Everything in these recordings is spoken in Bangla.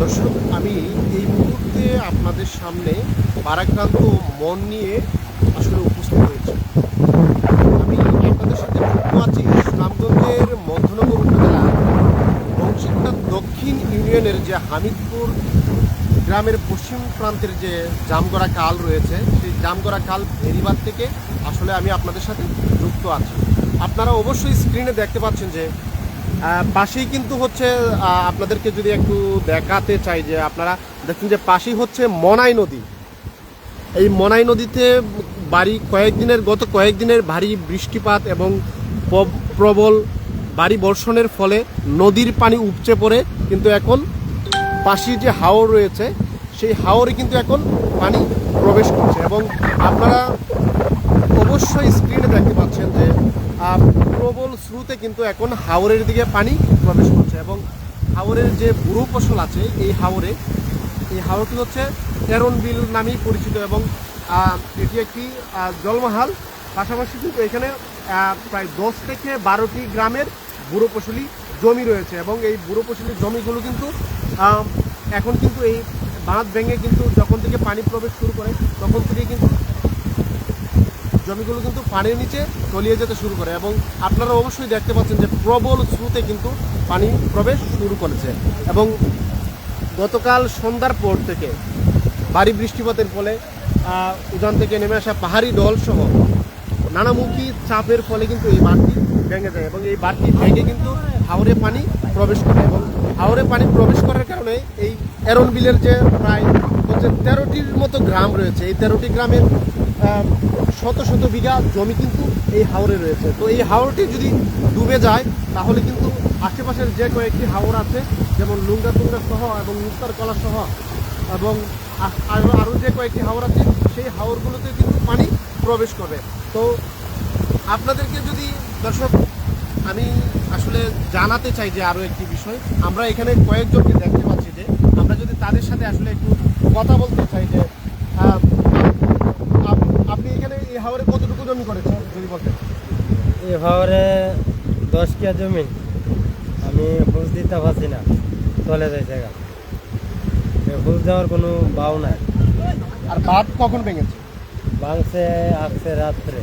দর্শক, আমি এই মুহূর্তে আপনাদের সামনে ভারাক্রান্ত মন নিয়ে আসলে উপস্থিত হয়েছি। আমি আপনাদের সাথে যুক্ত আছি সুনামগঞ্জের মধ্যনগর উপজেলা বংশীকুড়া দক্ষিণ ইউনিয়নের যে হামিদপুর গ্রামের পশ্চিম প্রান্তের যে জামগড়া খাল রয়েছে, সেই জামগড়া খাল ভেরিবাদ থেকে আসলে আমি আপনাদের সাথে যুক্ত আছি। আপনারা অবশ্যই স্ক্রিনে দেখতে পাচ্ছেন যে পাশেই কিন্তু হচ্ছে, আপনাদেরকে যদি একটু দেখাতে চাই যে আপনারা দেখুন যে পাশেই হচ্ছে মনাই নদী। এই মনাই নদীতে গত কয়েকদিনের ভারী বৃষ্টিপাত এবং প্রবল ভারী বর্ষণের ফলে নদীর পানি উপচে পড়ে কিন্তু এখন পাশেই যে হাওর রয়েছে সেই হাওরে কিন্তু এখন পানি প্রবেশ করছে এবং আপনারা অবশ্যই স্ক্রিনে দেখতে পাচ্ছেন যে প্রবল স্রোতে কিন্তু এখন হাওরের দিকে পানি প্রবেশ করছে এবং হাওরের যে বুড়ো ফসল আছে এই হাওরটি হচ্ছে এরন বিল নামেই পরিচিত এবং এটি একটি জলমহাল। পাশাপাশি কিন্তু এখানে প্রায় 10 থেকে 12টি গ্রামের বুড়ো ফসলি জমি রয়েছে এবং এই বুড়ো ফসলি জমিগুলো কিন্তু এখন কিন্তু এই বাঁধ ভেঙে কিন্তু যখন থেকে পানি প্রবেশ শুরু করে তখন থেকে কিন্তু জমিগুলো কিন্তু পানির নিচে তলিয়ে যেতে শুরু করে এবং আপনারা অবশ্যই দেখতে পাচ্ছেন যে প্রবল স্রোতে কিন্তু পানি প্রবেশ শুরু করেছে এবং গতকাল সন্ধ্যার পর থেকে ভারী বৃষ্টিপাতের ফলে উজান থেকে নেমে আসা পাহাড়ি ঢল সহ নানামুখী চাপের ফলে কিন্তু এই বাঁধটি ভেঙে যায় এবং এই বাঁধটি ভেঙে কিন্তু হাওরে পানি প্রবেশ করে এবং হাওরে পানি প্রবেশ করার কারণে এই এরন বিলের যে প্রায় হচ্ছে 13টির মতো গ্রাম রয়েছে, এই 13টি গ্রামের শত শত বিঘা জমি কিন্তু এই হাওরে রয়েছে। তো এই হাওরটি যদি ডুবে যায় তাহলে কিন্তু আশেপাশের যে কয়েকটি হাওর আছে যেমন লুঙ্গা টুঙ্গা সহ এবং মুক্তার কলা সহ এবং আরও যে কয়েকটি হাওর আছে সেই হাওরগুলোতে কিন্তু পানি প্রবেশ করবে। তো আপনাদেরকে যদি দর্শক আমি আসলে জানাতে চাই যে আরও একটি বিষয়, আমরা এখানে কয়েকজনকে দেখতে পাচ্ছি যে আমরা যদি তাদের সাথে আসলে একটু কথা বলতে চাই যে আপনি এখানে এই হাওরে কতটুকু জমি করেছেন যদি বলতেন। এই হাওরে 10 কিয়া জমি, আমি হুজ দিতে পারছি না, চলে যায় জায়গা, হুজ দেওয়ার কোনো বাউ নাই। আর বাঁধ কখন ভেঙেছে? ভাঙছে আসছে রাত্রে।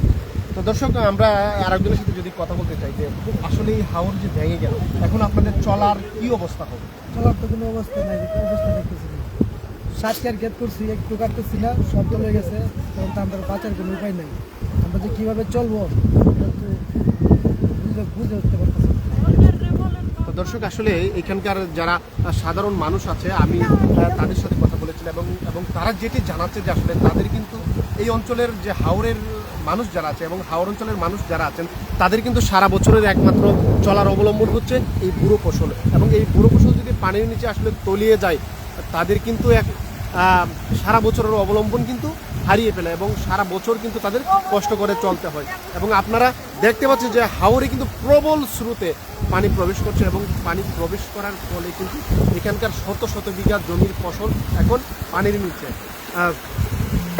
তো দর্শক, আমরা আরেকজনের সাথে যদি কথা বলতে চাই যে আসলে এই হাওর যে ভেঙে গেল এখন আপনাদের চলার কি অবস্থা হবে? চলার তো কোনো অবস্থা নাই, অবস্থা দেখতেছি না। সাতটার গেট করছি, একটু কাটতেছি না, সব চলে গেছে। তখন তো আমাদের বাঁচার কোনো উপায় নাই। আমরা যে কীভাবে চলবো বুঝে উঠতে পারতেছি। তো দর্শক, আসলে এখানকার যারা সাধারণ মানুষ আছে আমি তাদের সাথে কথা বলেছিলাম এবং তারা যেটি জানাচ্ছে যে আসলে তাদের কিন্তু এই অঞ্চলের যে হাওরের মানুষ যারা আছে এবং হাওর অঞ্চলের মানুষ যারা আছেন তাদের কিন্তু সারা বছরের একমাত্র চলার অবলম্বন হচ্ছে এই বুড়ো ফসল এবং এই বুড়ো ফসল যদি পানির নিচে আসলে তলিয়ে যায় তাদের কিন্তু সারা বছরের অবলম্বন কিন্তু হারিয়ে ফেলে এবং সারা বছর কিন্তু তাদের কষ্ট করে চলতে হয় এবং আপনারা দেখতে পাচ্ছেন যে হাওরে কিন্তু প্রবল স্রোতে পানি প্রবেশ করছে এবং পানি প্রবেশ করার ফলে কিন্তু এখানকার শত শত বিঘা জমির ফসল এখন পানির নিচে।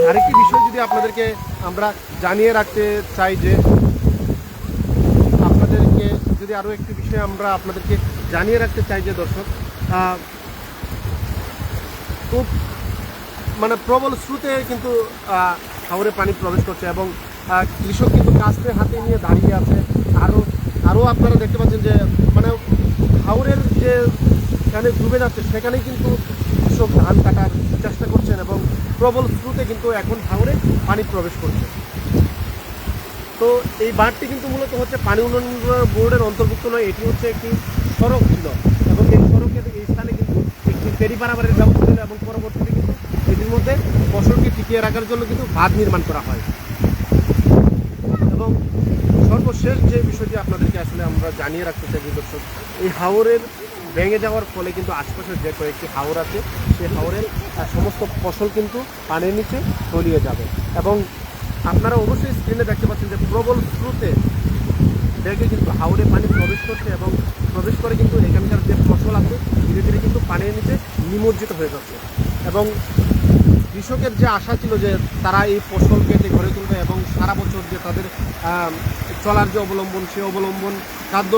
আরেকটি বিষয় যদি আপনাদেরকে আমরা জানিয়ে রাখতে চাই যে আপনাদেরকে যদি আরও একটি বিষয় আমরা আপনাদেরকে জানিয়ে রাখতে চাই যে দর্শক, খুব মানে প্রবল স্রোতে কিন্তু হাওরে পানি প্রবেশ করছে এবং কৃষক কিন্তু কাস্তে হাতে নিয়ে দাঁড়িয়ে আছে। আরও আপনারা দেখতে পাচ্ছেন যে মানে হাওরের যে এখানে ডুবে যাচ্ছে সেখানেই কিন্তু কৃষক ধান কাটার চেষ্টা করছেন এবং প্রবল স্রোতে কিন্তু এখন হাওরে পানি প্রবেশ করছে। তো এই বাঁধটি কিন্তু মূলত হচ্ছে পানি উন্নয়ন বোর্ডের অন্তর্ভুক্ত নয়, এটি হচ্ছে একটি সড়ক ছিল এবং এই সড়কের এই স্থানে কিন্তু একটি ফেরি পারাবারের ব্যবস্থা ছিল এবং পরবর্তীতে কিন্তু এটির মধ্যে ফসলকে টিকিয়ে রাখার জন্য কিন্তু বাঁধ নির্মাণ করা হয়। এবং সর্বশেষ যে বিষয়টি আপনাদেরকে আসলে আমরা জানিয়ে রাখতে চাই যে দর্শক, এই হাওরের ভেঙে যাওয়ার ফলে কিন্তু আশপাশের যে কয়েকটি হাওর আছে সেই হাওরের সমস্ত ফসল কিন্তু পানির নিচে তলিয়ে যাবে এবং আপনারা অবশ্যই স্ক্রিনে দেখতে পাচ্ছেন যে প্রবল স্রোতে বেগে কিন্তু হাওরে পানি প্রবেশ করছে এবং প্রবেশ করে কিন্তু এখানকার যে ফসল আছে ধীরে ধীরে কিন্তু পানির নিচে নিমজ্জিত হয়ে যাচ্ছে এবং কৃষকের যে আশা ছিল যে তারা এই ফসল কেটে ঘরে তুলবে এবং সারা বছর যে তাদের চলার যে অবলম্বন সেই অবলম্বন খাদ্য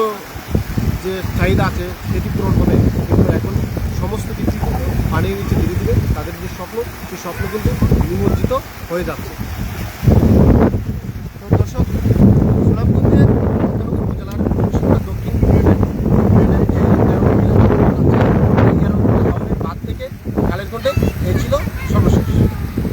যে চাহিদা আছে সেটি পূরণ হবে, কিন্তু এখন সমস্ত কিছু কিন্তু মানিয়ে নিচ্ছে ধীরে ধীরে। তাদের যে স্বপ্ন, সেই স্বপ্ন কিন্তু নিমজ্জিত হয়ে যাচ্ছে। তো দর্শক,